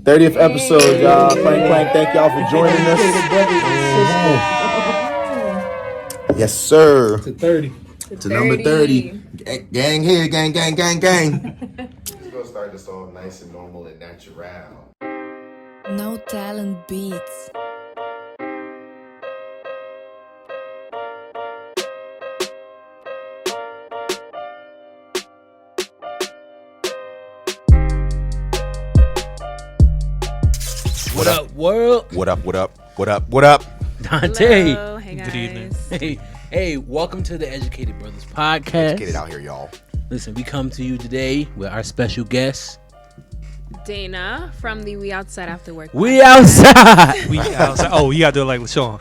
30th episode, y'all. Crank, thank y'all for joining us. Yes, sir. To 30. To number 30. Gang here, gang. We're gonna start this off nice and normal and natural. No Talent Beats. What up, world? What up? Dante. Hello. Hey, guys. Good evening. Hey, welcome to the Educated Brothers podcast. Get it out here, y'all. Listen, we come to you today with our special guest. Dana from the We Outside After Work. We outside. We outside. Oh, you gotta do it like LaShawn.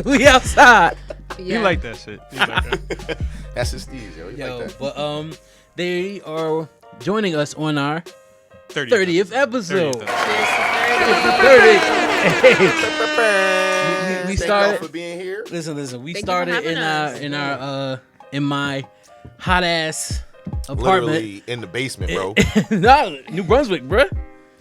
We outside. Yeah. You like that shit. You like that. That's his steez, yo. Yo, Like that. but they are joining us on our 30th, 30th episode. 30th. We Thank started. y'all for being here. Listen. We Thank you for started having us. in my hot ass apartment. Literally in the basement, bro. Nah, New Brunswick, bruh.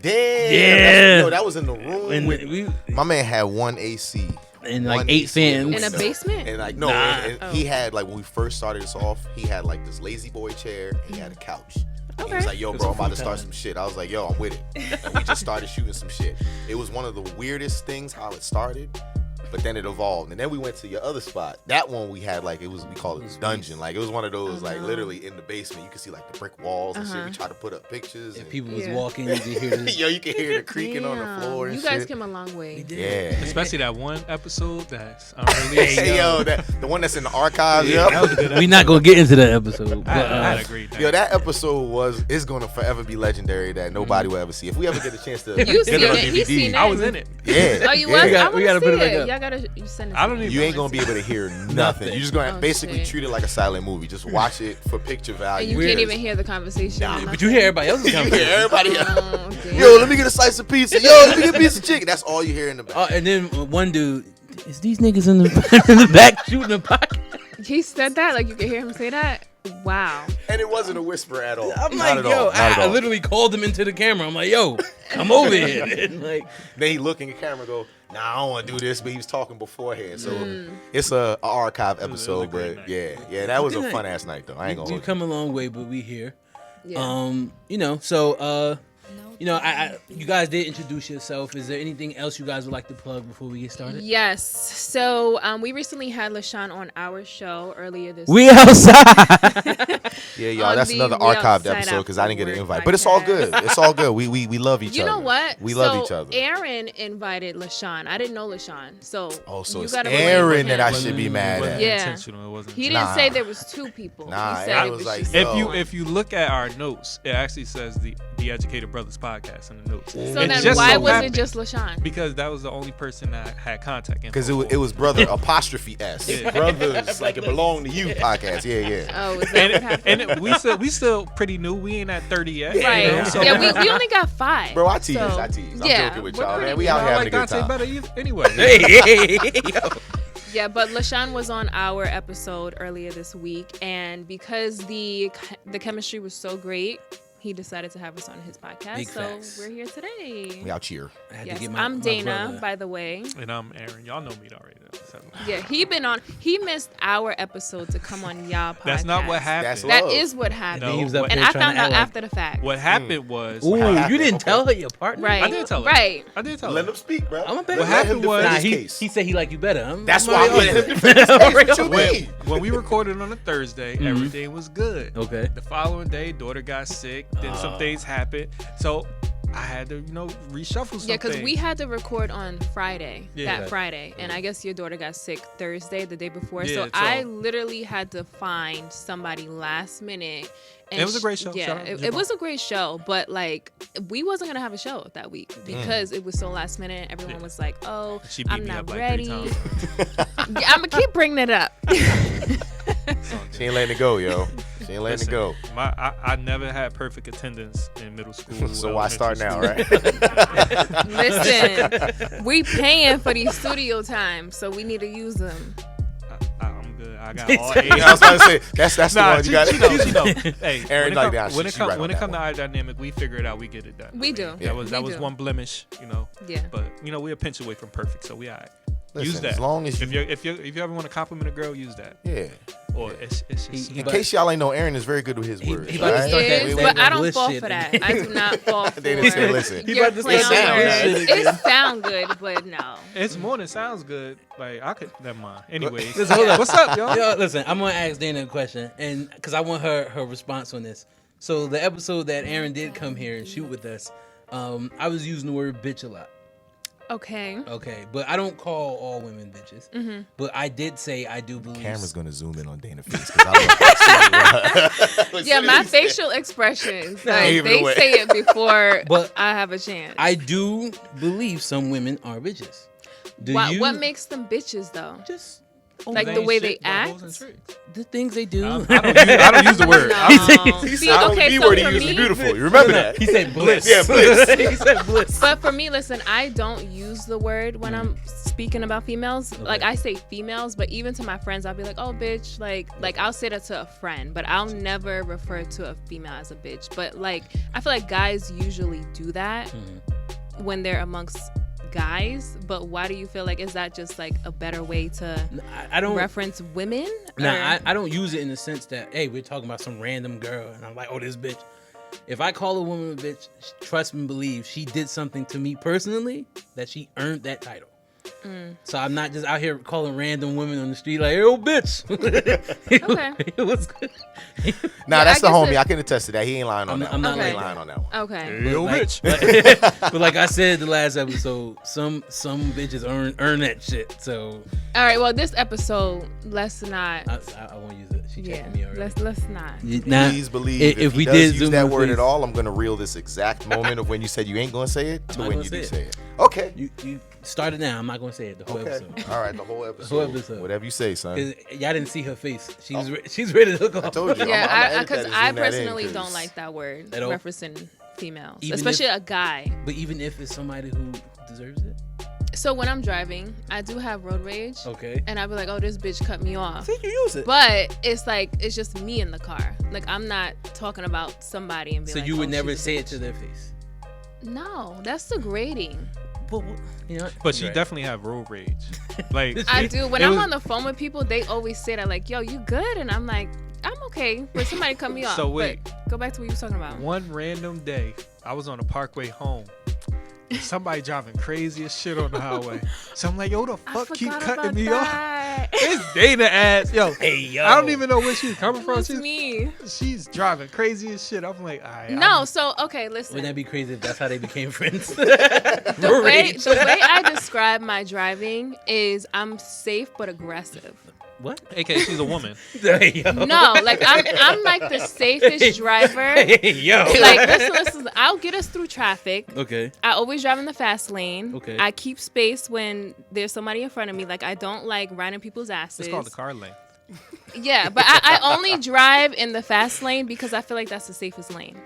Damn. Yeah. Yo, that was in the room. And with, my man had one AC. and like One 8 AC in the fans. In a window. basement? And like, no, Nah. and he had, like, when we first started this off, he had, like, this lazy boy chair, and he had a couch. And he was like, yo, It was bro, a I'm about to free start time. some shit. I was like, yo, I'm with it. And we just started shooting some shit. It was one of the weirdest things how it started, but then it evolved. And then we went to your other spot. That one we had, like, we called it dungeon. Like, it was one of those, like, literally in the basement. You could see, like, the brick walls and shit. We tried to put up pictures. If And people was Yeah. walking, you could hear this. yo, you can hear the creaking on the Damn. floor and You shit. guys came a long way. Yeah. Especially that one episode that's unreleased. Hey, yo, the one that's in the archives, Yeah, yo. that was a good We not gonna get into that episode. But, I had a great night. Yo, that episode is gonna forever be legendary that nobody will ever see. If we ever get a chance to You get seen it on it. He's DVD, seen it. I was in it. yeah. Oh, you yeah. was? We I gotta want to put see it back it. up. Y'all gotta. You send it. I to don't me. even- You ain't gonna be able to hear nothing. You're just gonna Oh, basically shit. treat it like a silent movie. Just watch it for picture And value. you Weird. can't even hear the conversation. Nah, or but you hear everybody else's You hear conversation. everybody. nothing. Oh, damn. Yo, let me get a slice of pizza. Yo, let me get a piece of chicken. That's all you hear in the back. And then one dude, is these niggas in the in the back shooting a pocket? He said that. Like you could hear him say that. Wow. And it wasn't a whisper at all. I'm Not like, at yo, all. Not at I all. literally called him into the camera. I'm like, yo, come over here. And like, Then he look in the camera and go, nah, I don't want to do this, but he was talking beforehand. So it's a archive episode, a great but night. yeah, that was a Good fun night. ass night though. I ain't gonna we hold you. come a long way, but we here. Yeah. You guys did introduce yourself. Is there anything else you guys would like to plug before we get started? Yes. So we recently had LaShawn on our show earlier this We outside. Yeah, y'all, on that's the another We archived Outside episode because I didn't get an After invite. Work But it's all podcast. good. It's all good. We love each You other. know what? We love each So other. Aaron invited LaShawn. I didn't know LaShawn. So Oh, so you it's gotta relate Aaron with that I him. should be It mad wasn't at. Yeah. intentional. It wasn't He intentional. didn't Nah. say there was two people. Nah, he said Aaron it was was like, just yo. one. If you look at our notes, it actually says the Educated Brothers podcast in the notes. So It then just why so was happened- it just LaShawn? Because that was the only person that had contact info. Because it was brother apostrophe S. Yeah. Brothers, like it belonged to you podcast. Yeah. Oh, is that what happened? and we still pretty new. We ain't at 30 yet. Right. You know, so- Yeah, we only got 5. Bro, I tease. So, I'm joking with we're y'all, man. pretty We new. out I here having like a good Dante time. better anyway. Hey, yo. Yeah, but LaShawn was on our episode earlier this week, and because the chemistry was so great, he decided to have us on his podcast. Big so facts. we're here today. We out here. I had to Yes, get I'm my Dana, brother. by the way. And I'm Aaron. Y'all know me already. So. Yeah, he missed our episode to come on y'all podcast. That's not what happened. That's That love. is what happened. No, He was up what- And there I trying found to out act like- after the fact. What happened was. Ooh, happened? you didn't Okay. tell her your partner. Right. I did tell her. Right. I did tell Let her. him speak, bro. I'm a bad What guy. happened was- Nah, his he case. said he like you better. That's I'm why I already let on him it. defend his case. What you when, mean? when we recorded on a Thursday, everything was good. Okay. The following day, daughter got sick. Then some things happened. So I had to, reshuffle something. Yeah, because we had to record on Friday, Yeah. that Friday, and I guess your daughter got sick Thursday, the day before. Yeah, so so- I literally had to find somebody last minute. And It was a great show. Yeah, Shout out to it Javon. was a great show, but like we wasn't gonna have a show that week because it was so last minute. Everyone Yeah. was like, "Oh, She beat I'm me not up like ready." 3 times. Yeah, I'm gonna keep bringing it up. She ain't letting it go, yo. She ain't letting it go. I never had perfect attendance in middle school. So why start now, elementary right? Listen, we paying for these studio times, so we need to use them. school. I'm good. I got all A's. I was about to say that's the Nah, one you got. she know. Hey, Aaron, when like, it she right on when it that come to one. our dynamic, we figure it out. We get it done. We do. Yeah. That We was do. one blemish, Yeah. But we're a pinch away from perfect, so we all right. Listen, Use that. as long as you, if you ever want to compliment a girl, use that. yeah. Or it's just In case y'all ain't know, Aaron is very good with his words. he about to alright? start It that- is, that but I don't bliss fall shit for that. again. I do not fall for They didn't say, listen. He your about to play start on that words. shit again. It sound good, but no. It's more than sounds good. Like I could. Never mind. Anyways, Listen, hold up. what's up, y'all? Yo, listen, I'm gonna ask Dana a question, and because I want her response on this. So the episode that Aaron did come here and shoot with us, I was using the word bitch a lot. Okay. Okay, but I don't call all women bitches. Mm-hmm. But I did say I do believe. Camera's gonna zoom in on Dana's face. 'Cause I don't know. Yeah, my facial expressions, like, Gave it they away. say it before But I have a chance. I do believe some women are bitches. Do you? What makes them bitches though? just Like They the ain't way shit they but act? hoes and tricks. the things they do? I don't use the word. No. He See, said, okay, the so word he for used is me, beautiful. You remember that? He said bliss. Yeah, bliss. He said bliss. but for me, listen, I don't use the word when I'm speaking about females. Like I say females, but even to my friends, I'll be like, "Oh, bitch!" Like I'll say that to a friend, but I'll never refer to a female as a bitch. But like, I feel like guys usually do that when they're amongst guys. But why do you feel like, is that just like a better way to I don't reference women? Nah, Or- I don't use it in the sense that, hey, we're talking about some random girl, and I'm like, oh, this bitch. If I call a woman a bitch, trust and believe she did something to me personally that she earned that title. So I'm not just out here calling random women on the street like, hey, oh, bitch. Okay. It was good. Nah, Yeah, that's I the guess homie. it- I can attest to that. He ain't lying on that. I'm not He ain't like lying on that one. Okay. Yo, like- bitch. But like I said the last episode, some bitches earn that shit. So All right. Well, this episode, let's not. I won't use it. She Yeah. checking me already. Let's not. Nah, Please believe if he we does did use zoom that in word face- at all, I'm gonna reel this exact moment of when you said you ain't gonna say it to not when gonna you say do it. say it. Okay. You started now. I'm not gonna say it the whole Okay. episode. All right. The whole episode. episode. Whatever you say, son. 'Cause y'all didn't see her face. She's ready to hook off. I told you. Yeah, I'ma edit because that and I zoom that in, personally 'cause- don't like that word At all? referencing females, Even especially if- a guy. But even if it's somebody who deserves it, So when I'm driving, I do have road rage, okay. and I'll be like, "Oh, this bitch cut me off." See, you use it. But it's like it's just me in the car. Like I'm not talking about somebody and be So like, you would "Oh, never she's a say it bitch." to their face. No, that's degrading. But you know, But she right. definitely have road rage. Like I do. When it I'm was- on the phone with people, they always say that, like, "Yo, you good?" And I'm like, "I'm okay." But somebody cut me off. So wait. But go back to what you was talking about. one random day, I was on the parkway home. Somebody driving crazy as shit on the highway. So I'm like, yo, the I fuck keep forgot cutting about me off? that. It's Dana ass. Yo, Hey yo. I don't even know where she's coming from. It's me. She's driving crazy as shit. I'm like, all right. No, so okay, listen. Wouldn't that be crazy if that's how they became friends? the way I describe my driving is I'm safe but aggressive. What? AK, she's a woman. Hey, yo. No, like I'm like the safest driver. Hey yo. Like listen, I'll get us through traffic. Okay. I always drive in the fast lane. Okay. I keep space when there's somebody in front of me. Like I don't like riding people's asses. It's called the car lane. Yeah, but I only drive in the fast lane because I feel like that's the safest lane.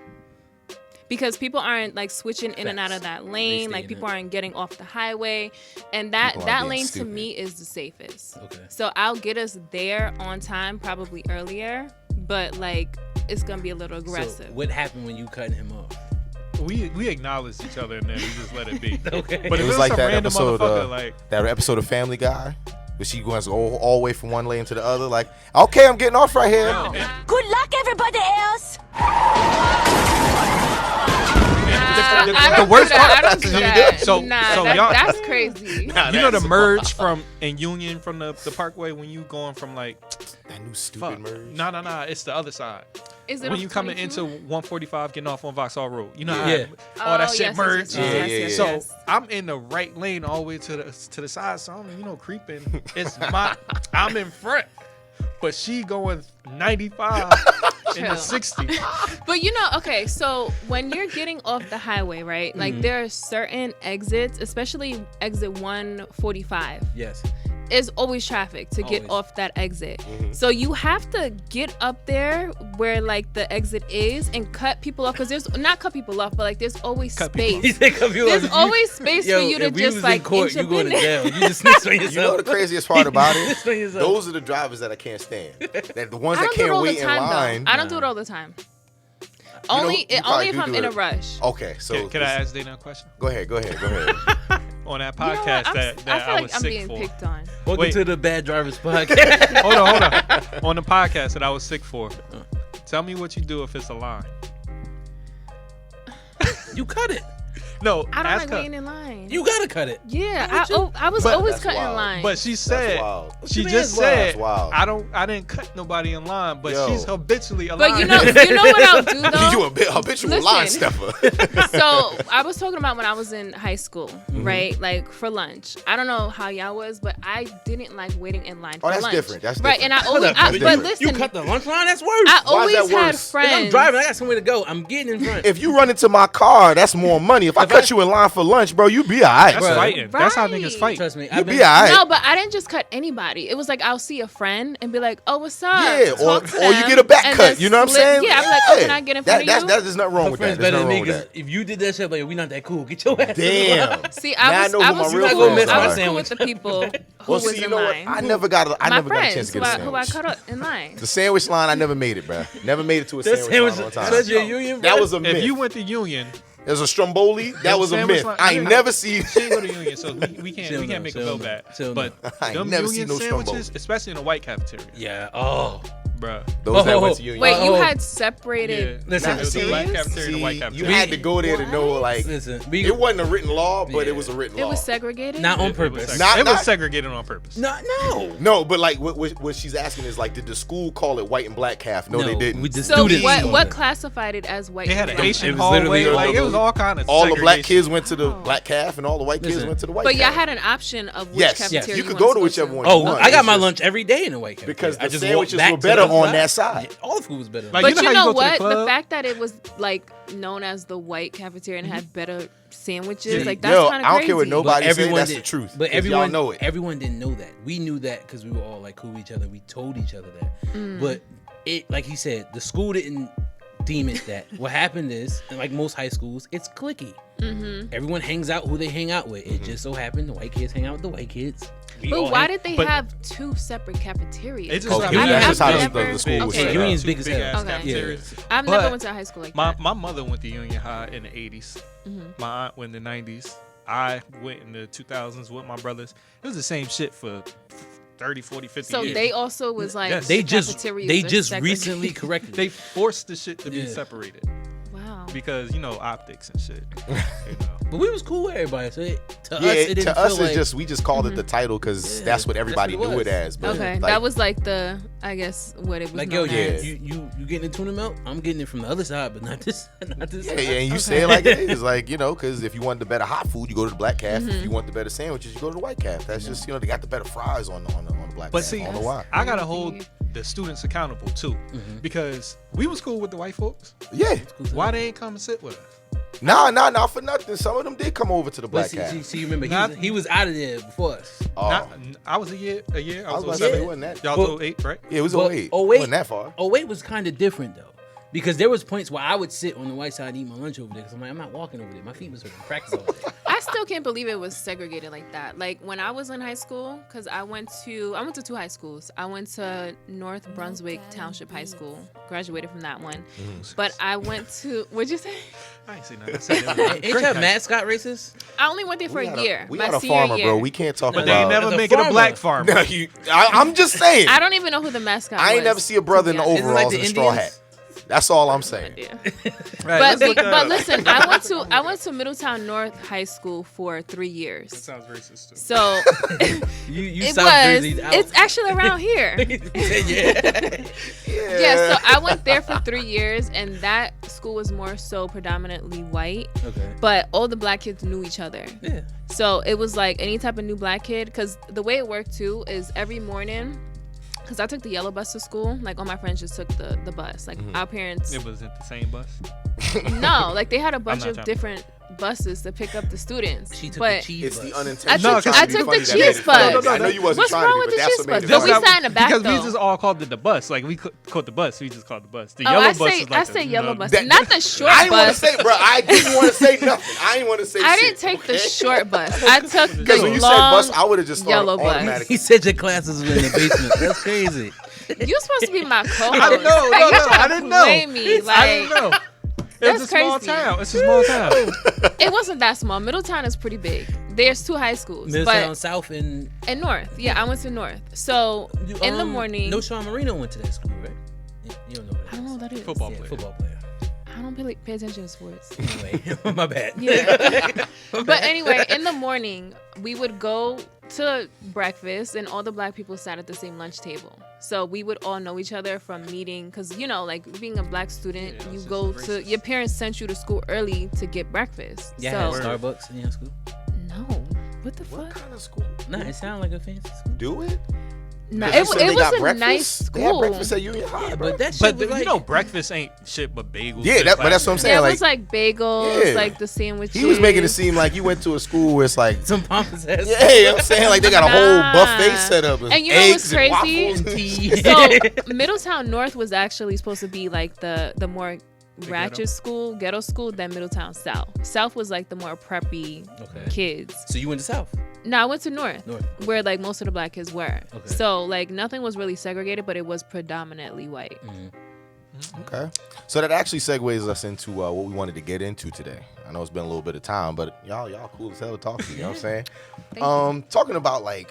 Because people aren't like switching in and out of that lane. stay Like in people it. aren't getting off the highway, and that People are that being lane stupid. to me is the safest. Okay. So I'll get us there on time, probably earlier, but like it's gonna be a little aggressive. So what happened when you cutting him off? We acknowledged each other and then we just let it be. Okay. But It if was it like some that random episode. motherfucker, like That episode of Family Guy, where she goes all the way from one lane to the other. Like, okay, I'm getting off right here. Good luck, everybody else. the worst I part. don't do that. So- nah, so that- y'all- that's crazy. You know the merge from in Union from the Parkway when you going from like That new stupid fuck. merge. No, it's the other side. Is it When on you coming 22? into 145 getting off on Vauxhall Road. You know how Yeah. all that Oh, shit yes, merged. Yeah. So I'm in the right lane all the way to the side, so I'm creeping. I'm in front, but she going 95 in the Chill. 60. But okay, so when you're getting off the highway, right? Like there are certain exits, especially exit 145. Yes. is always traffic to get Always. off that exit. So you have to get up there where like the exit is and cut people off, because there's not cut people off, but like there's always Cut people space. There's always space for you to if we just was like in court, inch you up going in to there. jail. You just snitched on yourself. You know the craziest part about it? Snitched on yourself. Those are the drivers that I can't stand. That the ones I that don't do it can't all the wait in time line. though. I don't do it all the time. know, Only you only probably if do I'm do in a it. rush. Okay, so Can I ask Dana a question? Go ahead. On that You know what? podcast that I I feel like was I'm sick being for. picked on. Welcome Wait. to the Bad Drivers Podcast. Hold on. On the podcast that I was sick for. Tell me what you do if it's a line. You cut it. No, I don't ask like her. waiting in line. You gotta cut it. Yeah, I was But- always That's cutting wild. line. But she said wild. she you mean just that's wild? said That's wild. I didn't cut nobody in line, but Yo. she's habitually a line. But you know what I'll do though. you a habitual line Listen. stepper. So I was talking about when I was in high school, right? Like for lunch. I don't know how y'all was, but I didn't like waiting in line for that's lunch. different. That's right. different. And I always, Hold up. but different. listen, You cut the lunch line. That's worse. I Why is always that had worse? If friends. I'm driving, I got somewhere to go. I'm getting in front. If you run into my car, that's more money. If I cut you in line for lunch, bro, you be alright. That's Bruh. fighting. That's how Right. niggas fight. Trust me, You I've be been. alright. No, but I didn't just cut anybody. It was like I'll see a friend and be like, "Oh, what's up?" Yeah, Talk to or you them, get a back and cut. then You know what I'm slip- saying? Yeah, I'm like, "Oh, can I get in front of you?" There's nothing wrong My with that. friends There's better than nothing me wrong with because if you did that shit, like we not that cool. Get your ass. Damn. See, Now I know I who my was, real cool, friends I was are. cool with the people who Well, was see, you in know what? line. I never got a My chance friends to who get a I sandwich. cut up in line. The sandwich line, I never made it, bro. Never made it to a That sandwich, sandwich. line on time. That's your union. That bro? was a myth. If you went to Union, There's a Stromboli. That was a sandwich myth. line- I ain't yeah. never seen. she ain't go to Union, so we can't She'll know, make her she'll feel know, bad. she'll But know. I ain't them never Union seen no sandwiches, Stromboli. especially in the white cafeteria, Yeah. Oh. bruh. Those that Oh, went to Union. Wait, you Oh. had separated. Yeah, Listen, it was the see, black cafeteria and the See, white you cafeteria. had to go there to know, like, Listen, it wasn't a written law, but Yeah. it was a written It law. was segregated. not on It was purpose. seg- Not- it was not- segregated on purpose. No. No, but like what she's asking is like, did the school call it white and black calf? No, they didn't. We the So students. what classified it as white? They had and an black? Asian It was literally hallway, all like it the- was all kind of. all the black segregation. kids went to the Oh. black calf, and all the white kids Listen. went to the white But calf. y'all had an option of which Yes, cafeteria you could wanted go to whichever one. Oh, you want. I got It's my just- lunch every day in the white cafeteria. Because I the just sandwiches walked back were to better the other on side. that side. Yeah, all the food was better. Like, But you know you how know you go to the what? The club? fact that it was like known as the white cafeteria and had better sandwiches, Yeah. like that's Yo, kind I of don't crazy. care what nobody say. everyone That's did- the truth. But 'Cause everyone y'all know it. Everyone didn't know that. We knew that because we were all like cool with each other. We told each other that. But it, like he said, the school didn't deem it that. What happened is, and like most high schools, it's cliquey. Everyone hangs out who they hang out with. It just so happened the white kids hang out with the white kids. We all But why hang- did they but- have two separate cafeterias? It just Okay, happened- that's just how I've the never- school was okay. set up. Union's Two big as hell. big-ass Okay. cafeterias. I've But never went to a high school like My that. mother went to Union High in the 80s. My aunt went in the 90s. I went in the 2000s with my brothers. It was the same shit for 30, 40, 50 So years. they also was like Yes. They the just cafeterias they are just segregated. recently corrected. They forced the shit to be Yeah. separated Wow. because, you know, optics and shit. You know. But we was cool with everybody. So to us, Yeah, it didn't to us, feel it's like, just we just called it the title because Yeah, that's what everybody that's what it knew it was. as. But Okay, like, that was like the, I guess, what it was like yo, known yeah, as. you getting the tuna milk? I'm getting it from the other side, but not this. Not this. yeah, side. yeah, and you say it like it is, like, you know, because if you want the better hot food, you go to the black calf. If you want the better sandwiches, you go to the white calf. That's just, you know, they got the better fries on the black But calf. see, I don't know why. I gotta hold the students accountable too, because we was cool with the white folks. Yeah, Why they ain't come and sit with us? nah, for nothing. Some of them did come over to the But black see, calf. see, you remember Not- he was out of there before us. Oh, Not, I was a year. I I was was about to 07. say, it wasn't that. Y'all Well- was 08, right? Yeah, it was Well, 08. 08 It wasn't that far. 08 was kind of different though, because there was points where I would sit on the white side and eat my lunch over there. Because I'm like, I'm not walking over there. My feet was hurting. Practice all day. I still can't believe it was segregated like that. Like when I was in high school, because I went to two high schools. I went to North Brunswick Township High School, graduated from that one. But I went to, what'd you say? I ain't seen nothing. I said it was Ain't your mascot racist? I only went there for a year. We my got a senior farmer, year. bro. We can't talk But they about. ain't never As a make it a farmer. black farmer. No, I'm just saying. I don't even know who the mascot was. I ain't never see a brother in the to be honest. Isn't it like overalls the and a straw Indians? hat. That's all I'm saying. Yeah. Right, But let's look that but up. listen, I went to Middletown North High School for 3 That years. sounds racist too. So You it South was. Jersey's out. It's actually around here. yeah. Yeah, so I went there for 3 years, and that school was more so predominantly white, Okay. but all the black kids knew each other. Yeah. So it was like any type of new black kid, because the way it worked too is every morning, because I took the yellow bus to school, like all my friends just took the bus. Like our parents, It was at the same bus. no, like they had a bunch not of trying- different buses to pick up the students. She took but the cheese It's bus. the unintentional. No, 'cause trying I to be took funny the that made cheese it funny. bus. I know you wasn't What's trying wrong to, with but the that's cheese what made bus? it But funny. we sat in the back because though. we just all called it the bus. Like we called the bus. We just called the bus. The Oh, yellow I bus say is like I say the, yellow you know, bus, That- not the short I didn't want to bus. say, bro. I didn't want to say nothing. I didn't want to say I shit. didn't take the okay? short bus. I took the Because when you said long bus, I would have just thought yellow bus. automatically. He said your classes were in the basement. That's crazy. You're supposed to be my co-host. I didn't know. Like, No, you no, trying I to didn't know. play me. Like, I didn't know. It's a That's small crazy. town. It's a small town. It wasn't that small. Middletown is pretty big. There's 2 high schools, Middletown but South and and North. Yeah, I went to North. So in the morning, No, Sean Marino went to that school, right? You don't know what I don't know what that is. Football Yeah, player. football player. I don't pay attention to sports. Anyway, my bad. Yeah. But anyway, in the morning, we would go to breakfast, and all the black people sat at the same lunch table. So we would all know each other from meeting, because like being a black student, Yeah, you it's go just to racist. your parents sent you to school early to get breakfast. Yeah, so had Starbucks in your school. no, what the What fuck? kind of school? Nah, it sounded like a fancy school. Do it? No, You it said they was got a breakfast? nice They had school. breakfast at Union High, bro. But that shit But was like, you know, breakfast ain't shit but bagels. Yeah, but that's what I'm saying. Yeah, it like, was like bagels, Yeah. like the sandwiches. he was making it seem like you went to a school where it's like, some pompous ass. yeah, I'm saying like they got a whole Nah. buffet set up with And you know eggs what's and crazy? waffles and Tea. So Middletown North was actually supposed to be like the more ratchet school, ghetto school, than Middletown South. South was like the more preppy Okay. kids. So you went to South. No, I went to North, North. where like most of the black kids were. Okay. So like nothing was really segregated, but it was predominantly white. Okay. So that actually segues us into what we wanted to get into today. I know it's been a little bit of time, but y'all cool as hell to talk to, you know what I'm saying? Talking about like,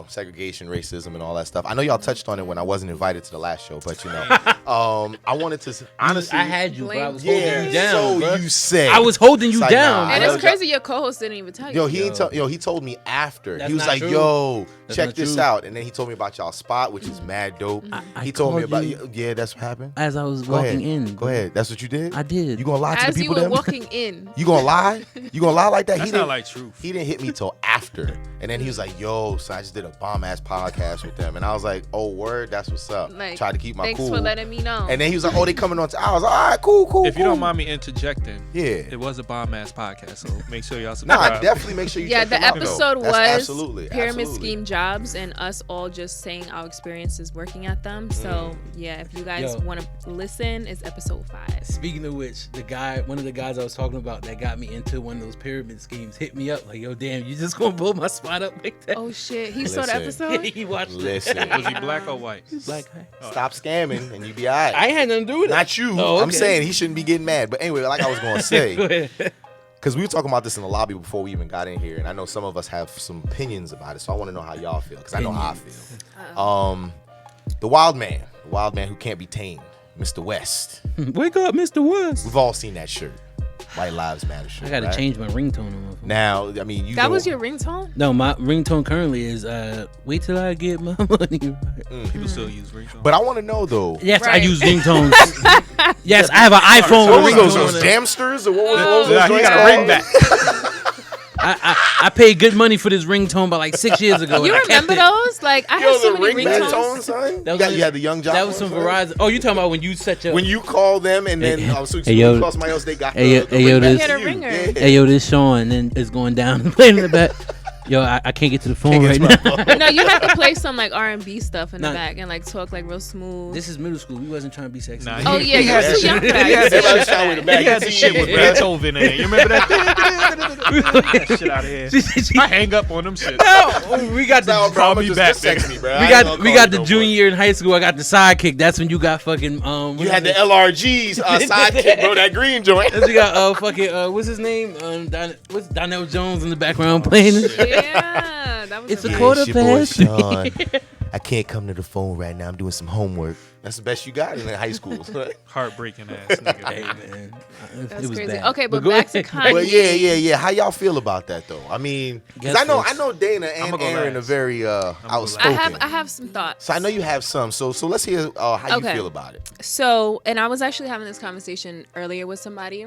segregation, racism and all that stuff. I know y'all touched on it when I wasn't invited to the last show, but I wanted to honestly I had you, but I was Blame- holding yeah, you down. so bruh. you said. I was holding you It's like, down. nah, And I it's know crazy your co-host didn't even tell you. Yo, he told me after. That's He was not like, true. "Yo, That's check not this true. out," and then he told me about y'all spot, which is mad dope. I He told me called about you yeah, that's what happened. as I was Go walking ahead. in. Go ahead. That's what you did. I did. You gonna lie to As the you people? were Then walking in. you gonna lie? You gonna lie like that? That's he not didn't like truth. He didn't hit me till after, and then he was like, "Yo, so I just did a bomb ass podcast with them," and I was like, "Oh, word, that's what's up." Like, Tried to keep my thanks cool. for letting me know. And then he was like, "Oh, they coming on." I was like, "All right, cool." If you don't mind me interjecting, Yeah. it was a bomb ass podcast, so make sure y'all Nah, subscribe. definitely make sure you. Yeah, check the them out, though. episode That's was absolutely pyramid absolutely. scheme jobs and us all just saying our experiences working at them. So yeah, if you guys Yo. want to listen, it's episode 5. Speaking of which, one of the guys I was talking about that got me into one of those pyramid schemes hit me up like, "Yo, damn, you just gonna blow my spot up like that?" Oh shit, he saw the Listen. episode. He watched Listen, Was he black or white? it. Black guy. stop scamming and you be all right. I ain't had nothing to do with it. Not you. Oh, I'm okay. saying he shouldn't be getting mad. But anyway, like I was going to Go say, ahead. because we were talking about this in the lobby before we even got in here, and I know some of us have some opinions about it, so I want to know how y'all feel, because I know how I feel. The wild man who can't be tamed, Mr. West. Wake up, Mr. West. We've all seen that shirt, White Lives Matter shirt. I gotta right? change my ringtone on my phone. Now, I mean, you That know- was your ringtone? No, my ringtone currently is "Wait till I get my money." Right. People still use ringtone. But I want to know though. Yes, I Right. use ringtones. Yes, I have an iPhone What with was ringtone. those on it. Jamsters or what was Yeah, those he joints got a ring called? back. I paid good money for this ringtone about like 6 years ago. You and I kept remember it. those? Like I Yo, had so the many ring back ringtones. tone, son. That You had the young job. That was some Verizon. Oh, you talking about when you set your? When you call them and then Hey, yo. you call somebody else, they got Hey, the yo, ring back this- to Get a you. ringer. Yeah. Hey yo, this Sean, and then it's going down and playing in the back. Yo, I can't get to the phone right now. No, you have to play some like R&B stuff in the Nah. back and like talk like real smooth. This is middle school. We wasn't trying to be sexy. Nah, Oh yeah, he you're had too young for that. He had the Everybody's shit- trying with the he had the back. shit with Beethoven in it. You remember that? Get that shit out of here. I hang up on them shit. No, we got Nah, the bro, I'ma me just back, text nigga. me, bro. I we ain't got gonna we call got you the no junior more. year in high school. I got the sidekick. That's when you got fucking You had the LRGs sidekick, bro. That green joint. We got fucking what's his name? What's Donnell Jones in the background playing it? Yeah, that was It's a amazing. quarter it's your boy past. Sean. I can't come to the phone right now. I'm doing some homework. That's the best you got in high school. Heartbreaking ass nigga. Hey man, That's it was crazy. bad. Okay, but go back to ahead. Kanye. But yeah. How y'all feel about that though? I mean, because Guess I first. know Dana and I'ma go Aaron are last. very go outspoken. I have some thoughts. So I know you have some. So let's hear how you Okay. feel about it. So, and I was actually having this conversation earlier with somebody.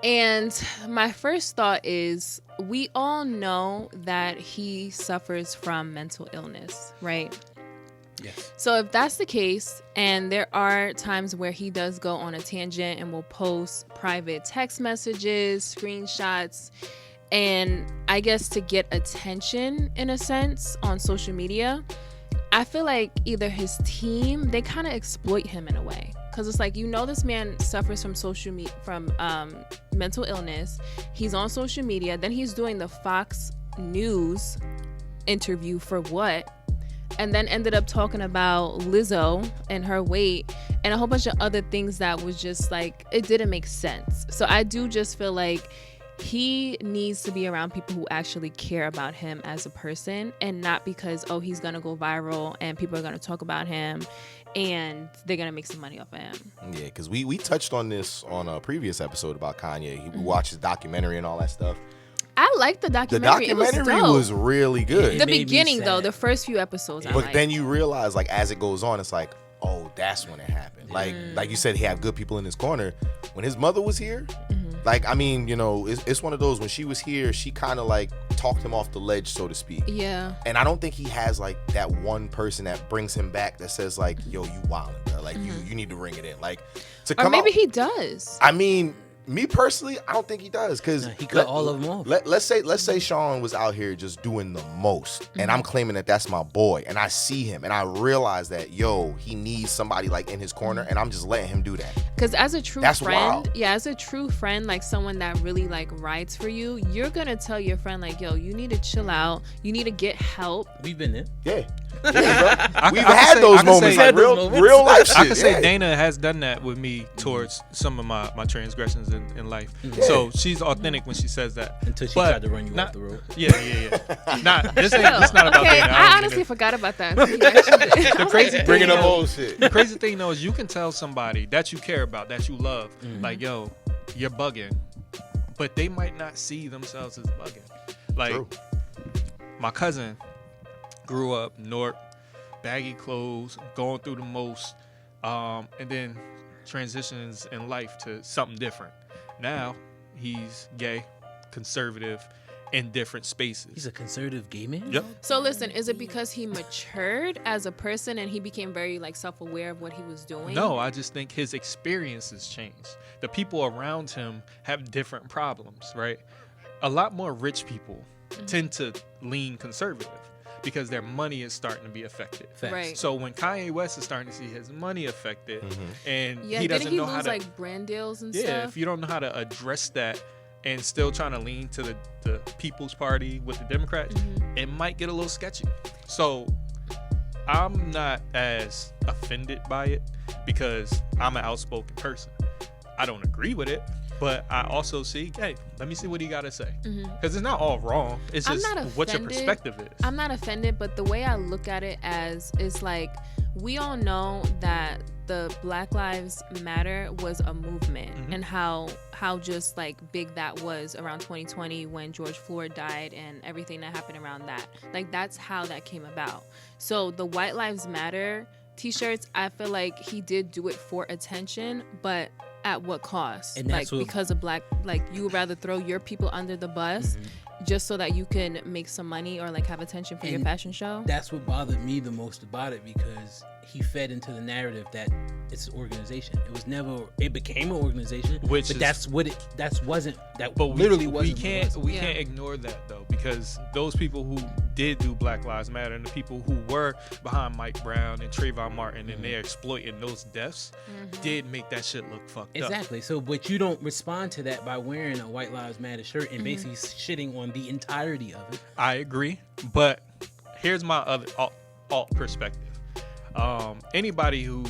And my first thought is we all know that he suffers from mental illness, right? Yes. So if that's the case, and there are times where he does go on a tangent and will post private text messages, screenshots, and I guess to get attention in a sense on social media, I feel like either his team, they kind of exploit him in a way. Because it's like, this man suffers from mental illness. He's on social media. Then he's doing the Fox News interview for what? And then ended up talking about Lizzo and her weight and a whole bunch of other things that was just like, it didn't make sense. So I do just feel like he needs to be around people who actually care about him as a person, and not because, he's going to go viral and people are going to talk about him and they're going to make some money off of him. Yeah, because we touched on this on a previous episode about Kanye. We watched his documentary and all that stuff. I liked the documentary. The documentary was really good. The beginning, though, the first few episodes. But then you realize, like, as it goes on, it's like, oh, that's when it happened. Like you said, he had good people in his corner. When his mother was here, like, I mean, it's one of those, when she was here, she kind of like talked him off the ledge, so to speak. Yeah. And I don't think he has like that one person that brings him back that says like, yo, you wildin', bro. Like, you need to ring it in. Like, to come or maybe out, he does. I mean, me personally, I don't think he does, because he cut all of them off. Let's say Sean was out here just doing the most, and I'm claiming that that's my boy, and I see him, and I realize that he needs somebody like in his corner, and I'm just letting him do that. Because as a true That's friend, wild. as a true friend, like someone that really like rides for you, you're gonna tell your friend like, yo, you need to chill out, you need to get help. We've been there. Yeah. We've I had can those say- moments, like real life shit. I can say yeah. Dana has done that with me towards some of my transgressions in life. So she's authentic when she says that. Until she But tried to run you off the road. Yeah. This not about Okay, Dana. I honestly forgot about that. The crazy thing, Bringing up though- old shit. The crazy thing though is you can tell somebody that you care about, that you love, like, yo, you're bugging, but they might not see themselves as bugging. Like, True. my cousin grew up Newark, baggy clothes, going through the most, and then transitions in life to something different. Now he's gay, conservative, in different spaces. He's a conservative gay man? Yep. So listen, is it because he matured as a person and he became very like self-aware of what he was doing? No, I just think his experiences changed. The people around him have different problems, right? A lot more rich people tend to lean conservative because their money is starting to be affected. Facts. Right. So when Kanye West is starting to see his money affected, and Yeah, he didn't doesn't he know lose how to, like brand deals and yeah, stuff? if you don't know how to address that and still trying to lean to the People's Party with the Democrats, it might get a little sketchy. So I'm not as offended by it because I'm an outspoken person. I don't agree with it, but I also see, hey, let me see what he got to say. Because it's not all wrong. It's I'm just not what your offended. perspective is. I'm not offended, but the way I look at it as is like, we all know that the Black Lives Matter was a movement, and how just like big that was around 2020 when George Floyd died and everything that happened around that. Like, that's how that came about. So the White Lives Matter t-shirts, I feel like he did do it for attention, but at what cost? And Like, that's what- because of you would rather throw your people under the bus just so that you can make some money or like have attention for your And fashion show. That's what bothered me the most about it, because he fed into the narrative that it's an organization. It became an organization, But literally we wasn't. can't what it was. can't ignore that though, because those people who did do Black Lives Matter and the people who were behind Mike Brown and Trayvon Martin and they're exploiting those deaths did make that shit look fucked up. Exactly. So, but you don't respond to that by wearing a White Lives Matter shirt and basically shitting on the entirety of it. I agree, but here's my other alt perspective. Anybody who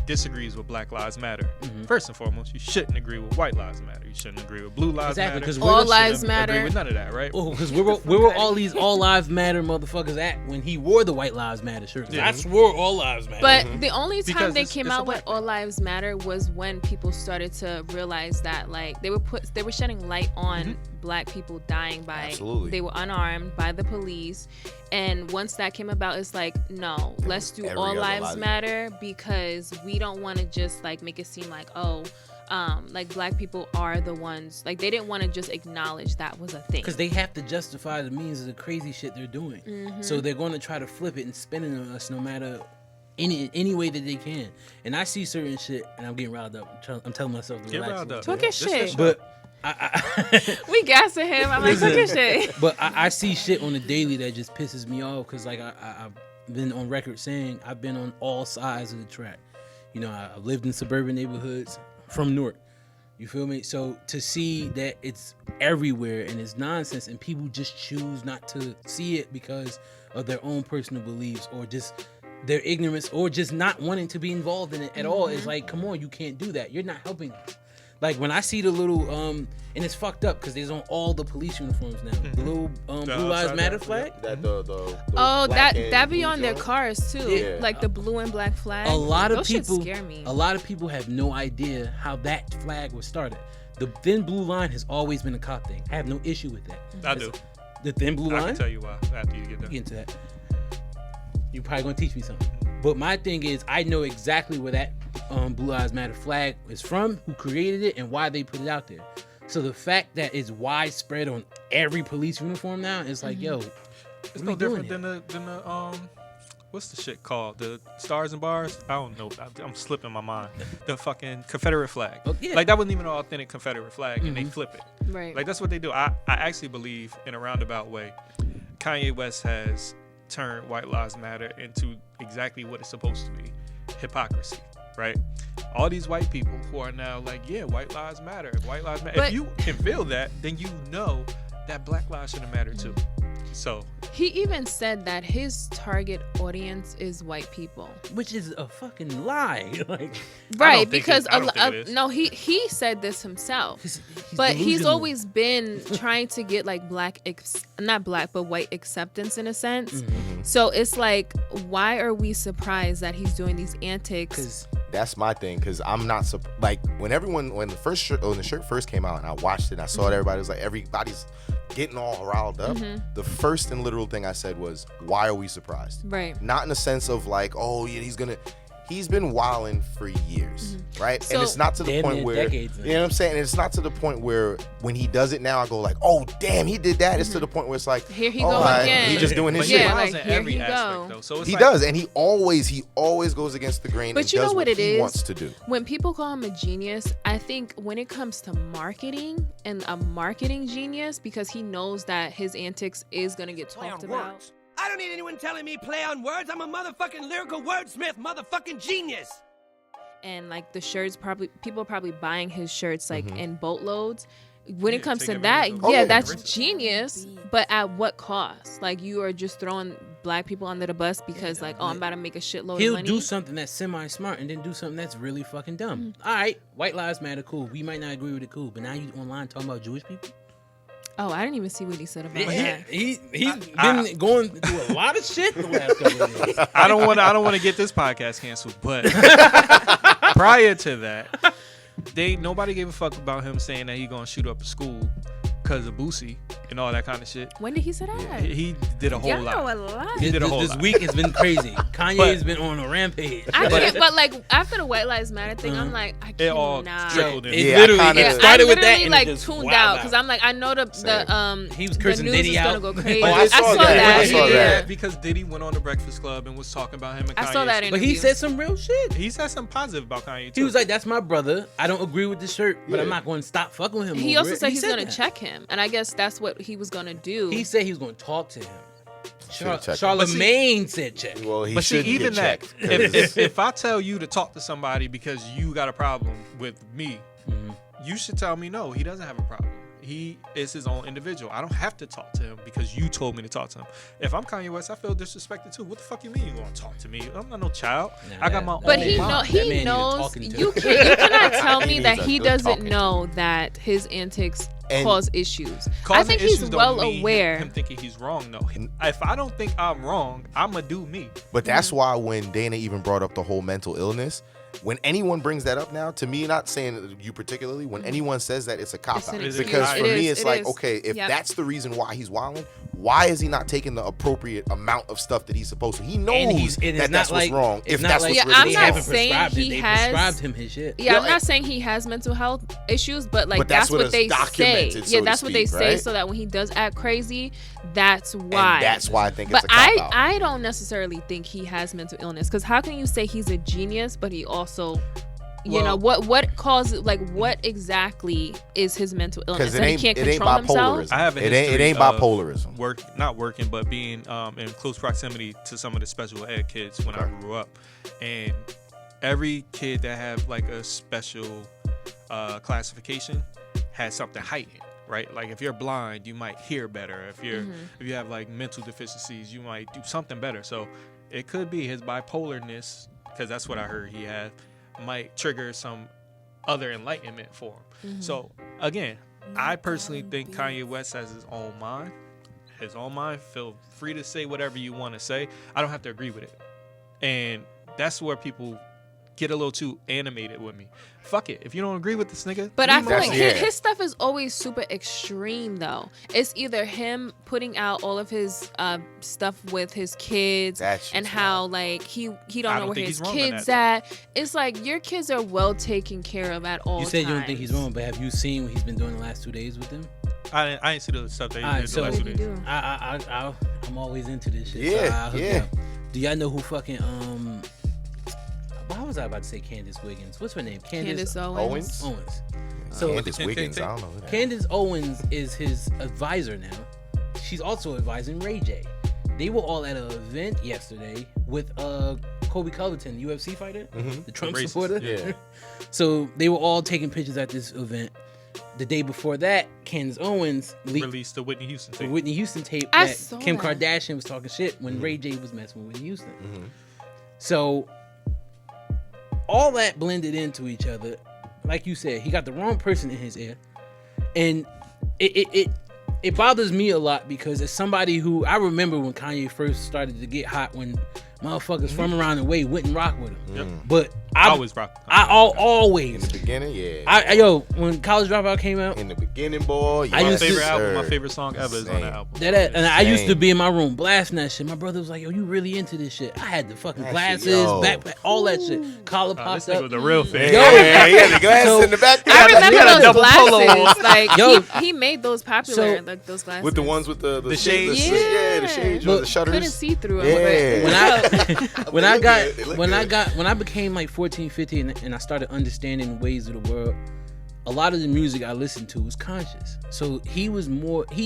disagrees with Black Lives Matter, first and foremost, you shouldn't agree with White Lives Matter. You shouldn't agree with Blue Lives Exactly, Matter. 'cause You All shouldn't lives agree matter. with none of that, right? Oh, because where were all these All Lives Matter motherfuckers at when he wore the White Lives Matter shirt? 'Cause I swore All Lives Matter. But the only time Because they it's came a out with white All Lives Matter was when people started to realize that like they were shedding light on Black people dying by Absolutely. they were unarmed by the police, and once that came about, it's like, no, let's do every All other Lives life. Matter, because we don't want to just like make it seem like, oh, like black people are the ones, like they didn't want to just acknowledge that was a thing. Because they have to justify the means of the crazy shit they're doing. So they're going to try to flip it and spin it on us no matter any way that they can. And I see certain shit and I'm getting riled up. I'm telling myself to Get relax. riled up. Talk your shit. But We gassing him. I'm like, talk your shit. But I see shit on the daily that just pisses me off because like I've been on record saying I've been on all sides of the track. You know, I've lived in suburban neighborhoods from Newark. You feel me? So to see that it's everywhere and it's nonsense and people just choose not to see it because of their own personal beliefs or just their ignorance or just not wanting to be involved in it at all, it's like, come on, you can't do that. You're not helping us. Like when I see the little and it's fucked up because there's on all the police uniforms now. The little Blue Lives Matter flag. That the Oh, black and that be blue on their joint. cars too. Yeah. Like the blue and black flag. A lot of Those people shit scare me. A lot of people have no idea how that flag was started. The thin blue line has always been a cop thing. I have no issue with that. I do. The thin blue I line? can tell you why after you get done. Get into that. You're probably gonna teach me something. But my thing is, I know exactly where that Blue Lives Matter flag is from, who created it, and why they put it out there. So the fact that it's widespread on every police uniform now, it's like, yo, It's no different than the what's the shit called? The stars and bars? I don't know. I'm slipping my mind. The fucking Confederate flag. Oh, yeah. Like that wasn't even an authentic Confederate flag, and they flip it. Right. Like that's what they do. I actually believe in a roundabout way, Kanye West has turned White Lives Matter into exactly what it's supposed to be: hypocrisy. Right? All these white people who are now like, yeah, White Lives Matter. White Lives Matter. But- if you can feel that, then you know that Black lives shouldn't matter too. So He even said that his target audience is white people. which is a fucking lie. Like, Right, think because it- I don't think it is. no, he said this himself. he's But he's delusional. always been trying to get like not black, but white acceptance in a sense. So it's like, why are we surprised that he's doing these antics? 'Cause That's my thing, because I'm not like when the shirt first came out and I watched it and I saw it, everybody was like, everybody's getting all riled up. The first and literal thing I said was, why are we surprised? Right. Not in the sense of like, oh yeah, he's been wilding for years, right? So- and it's not to the Damn point near where, decades now. you know what I'm saying? And it's not to the point where when he does it now, I go like, oh damn, he did that. It's to the point where it's like, Here he oh, go alright, again. He just doing his but shit. Yeah, he like, like, in here every he aspect go. though. So it's He like, does, and he always goes against the grain. But and you does know what it he is? wants to do. When people call him a genius, I think when it comes to marketing and a marketing genius, because he knows that his antics is gonna get talked about. I don't need anyone telling me play on words. I'm a motherfucking lyrical wordsmith, motherfucking genius. And like the shirts, people are probably buying his shirts like in boatloads. When it comes to take that, advantage of yeah, it. that's Riches. genius. But at what cost? Like you are just throwing black people under the bus because like, oh, I'm about to make a shitload of he'll money. do something that's semi-smart and then do something that's really fucking dumb. All right, White Lives Matter, cool. We might not agree with it, cool. But now you online talking about Jewish people? Oh, I didn't even see what he said about Yeah, that. he's been going through a lot of shit the last couple of years. I don't want to get this podcast canceled, but prior to that, nobody gave a fuck about him saying that he gonna shoot up a school because of Boosie and all that kind of shit. When did he say that? He did a whole Y'all lot. know a lot. He did a whole This lot. week has been crazy. Kanye's been on a rampage. I can't, but like after the White Lives Matter thing, I'm like, I It all cannot. trickled in. It Yeah, I literally kinda- it Yeah, started I with that literally and like it just tuned wowed out because I'm like, I know He was the cursing news Diddy is gonna out. go crazy. Oh, I saw that. I saw yeah. that. Because Diddy went on the Breakfast Club and was talking about him and Kanye. I saw that But he interview. said some real shit. He said something positive about Kanye too. He was like, "That's my brother. I don't agree with the shirt, but Yeah. I'm not going to stop fucking with him." He over also it." said He he's gonna that. check him, and I guess that's what he was gonna do. He said he was going to talk to him. Should've checked him. Charlemagne said check. Well, he But see, should even get that, checked. if I tell you to talk to somebody because you got a problem with me, you should tell me no, he doesn't have a problem. He is his own individual. I don't have to talk to him because you told me to talk to him. If I'm Kanye West, I feel disrespected too. What the fuck you mean you gonna talk to me? I'm not no child. Nah, I got my but own he mind. That man he needed knows talking to. you cannot tell He me needs that a he good doesn't talking to. know that his antics And- cause issues. I Causing think he's issues don't well mean aware. Him thinking he's wrong though. If I don't think I'm wrong, I'ma do me. But that's why when Dana even brought up the whole mental illness, when anyone brings that up now, to me, not saying you particularly, when anyone says that, it's a cop It's out. an It's Because an for excuse. me, It it's is, like, it is. okay, if Yep. that's the reason why he's wilding, why is he not taking the appropriate amount of stuff that he's supposed to? He knows and that that's what's wrong. If that's what's really I'm wrong. not They saying prescribed he They has. prescribed him his shit. Yeah, I'm not saying he has mental health issues, but like But that's what it's they say. documented, so Yeah, to that's what they speak, say, right? so that when he does act crazy, that's why. And that's why I think But it's a cop-out. I don't necessarily think he has mental illness, because how can you say he's a genius but he also, you know, what causes, like, what exactly is his mental illness? Because That he can't control himself. I have a It ain't history of bipolarism. not working, but being in close proximity to some of the special ed kids when I grew up, and every kid that have like a special classification has something heightened, right? Like if you're blind, you might hear better. If you have like mental deficiencies, you might do something better. So it could be his bipolarness, because that's what I heard he had, might trigger some other enlightenment for him. So again, I personally think Kanye West has his own mind. Feel free to say whatever you want to say. I don't have to agree with it. And that's where people get a little too animated with me. Fuck it. If you don't agree with this nigga, But I feel like yeah. his stuff is always super extreme, though. It's either him putting out all of his stuff with his kids That's and just how like he don't know where think his he's wrong on kids that. at. It's like your kids are well taken care of at all You said times. you don't think he's wrong, but have you seen what he's been doing the last 2 days with them? I didn't see the stuff that he All right, did so the last 2 What did he days. do? I'm always into this shit. Yeah, so I'll hook you yeah. up. Do y'all know who fucking why was I about to say Candace Wiggins? What's her name? Candace Owens. Owens. So Candace Wiggins, I don't know who that is. Candace Owens is his advisor now. She's also advising Ray J. They were all at an event yesterday with Kobe Covington, UFC fighter, the Trump racist, supporter. yeah. So they were all taking pictures at this event. The day before that, Candace Owens leaked Released the Whitney Houston the tape. Whitney Houston tape I that saw Kim that. Kardashian was talking shit when Ray J was messing with Whitney Houston. So all that blended into each other. Like you said, he got the wrong person in his ear, and it bothers me a lot because as somebody who I remember when Kanye first started to get hot, when motherfuckers from around the way wouldn't rock with him. Yep. But I always rock. always. In the beginning, yeah. Yo, when College Dropout came out, In the beginning, boy. I yes, used to- Favorite album, my sir. favorite song ever is on Same. that album. and I used to Same. be in my room blasting that shit. My brother was like, "Yo, you really into this shit?" I had the fucking That glasses, shit, yo. backpack, all that shit. Collar This popped nigga up. was a real fan. Yeah, he had the glasses in the back. I remember got a those double polo glasses. on. Like Yo. he made those popular, So- like those glasses With the ones with the shades? yeah, the shades or Look, the shutters. couldn't see through Yeah. them. when I They look good. when I became like 14, 15 and I started understanding the ways of the world, a lot of the music I listened to was conscious. So he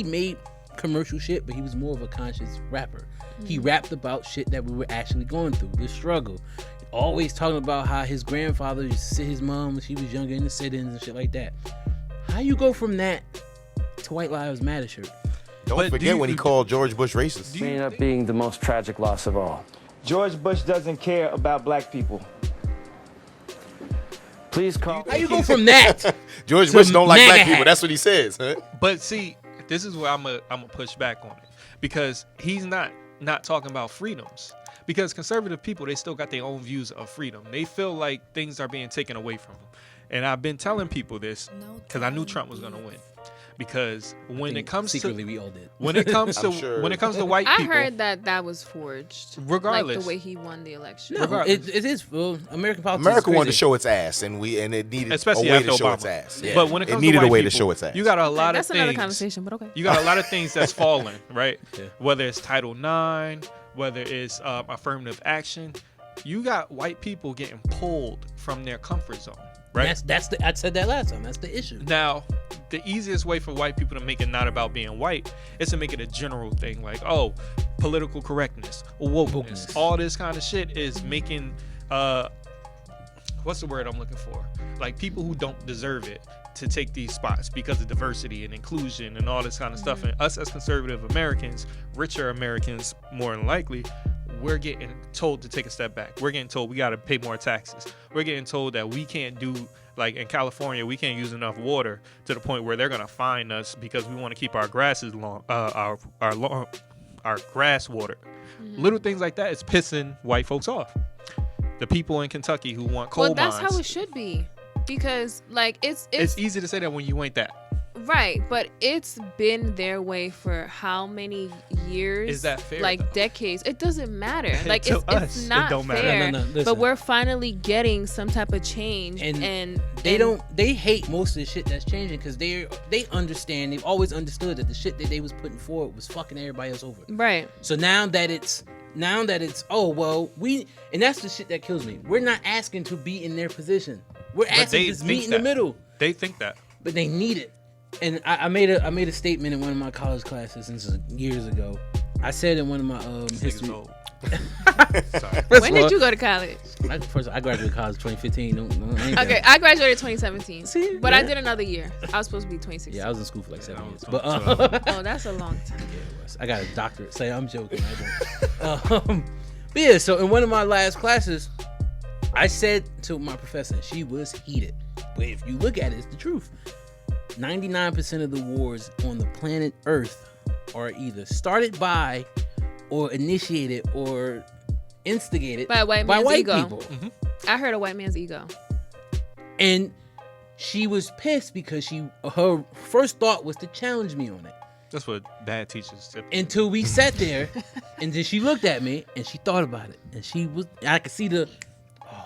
made commercial shit, but he was more of a conscious rapper. He rapped about shit that we were actually going through, the struggle. Always talking about how his grandfather used to sit his mom when she was younger in the sit-ins and shit like that. How you go from that to White Lives Matter shirt? Don't But do forget you- when he called George Bush racist. May end up being the most tragic loss of all. George Bush doesn't care about black people. Please call. How you go from that? George to Bush don't like black MAGA people. hat? That's what he says. Huh? But see, this is where I'm a push back on it, because he's not talking about freedoms. Because conservative people, they still got their own views of freedom. They feel like things are being taken away from them. And I've been telling people this because I knew Trump was going to win. Because when it comes secretly to we all did. when it comes to I'm sure. when it comes to white I people, heard that was forged. Regardless. like the way he won the election. No, Regardless. it is. Well, American politics. America is wanted to crazy. show its ass, and it needed especially a way after to show Obama. its ass. Yeah. But when it comes needed to white a way to people, show its ass. you got a lot That's of another things. conversation, but okay. You got a lot of things that's falling, right? Yeah. Whether it's Title IX, whether it's affirmative action, you got white people getting pulled from their comfort zone, right? That's the. I said that last time. That's the issue. Now, the easiest way for white people to make it not about being white is to make it a general thing, like, oh, political correctness, wokeness, all this kind of shit is making what's the word I'm looking for? Like people who don't deserve it to take these spots because of diversity and inclusion and all this kind of stuff. And us as conservative Americans, richer Americans, more than likely, we're getting told to take a step back. We're getting told we got to pay more taxes. We're getting told that we can't do, like in California, we can't use enough water to the point where they're gonna fine us because we want to keep our grasses long, our grass water. Little things like that is pissing white folks off. The people in Kentucky who want coal Well, that's mines. how it should be, because like it's It's easy to say that when you ain't that. Right, but it's been their way for how many years? Is that fair, Like though? decades. It doesn't matter. Like To it's us, it not don't matter. fair. No, listen. But we're finally getting some type of change, And they hate most of the shit that's changing because they understand, they've always understood that the shit that they was putting forward was fucking everybody else over. Right. So now that it's oh well, and that's the shit that kills me. We're not asking to be in their position. We're But asking they to just think meet in the that. middle. They think that. But they need it. And I made a statement in one of my college classes, and this is years ago. I said in one of my history. Old. Sorry. When did you go to college? I graduated college 2015. Okay, I graduated 2017. See? But I Yeah. did another year. I was supposed to be 2016. Yeah, I was in school for like 7 years. So- But Oh, that's a long time. yeah, it was. I got a doctorate. Say I'm joking. I don't. But yeah, so in one of my last classes, I said to my professor, she was heated. But if you look at it, it's the truth. 99% of the wars on the planet Earth are either started by or initiated or instigated By a white man's white ego. people. I heard a white man's ego. And she was pissed because her first thought was to challenge me on it. That's what bad teachers typically. Until we sat there, and then she looked at me and she thought about it, and I could see the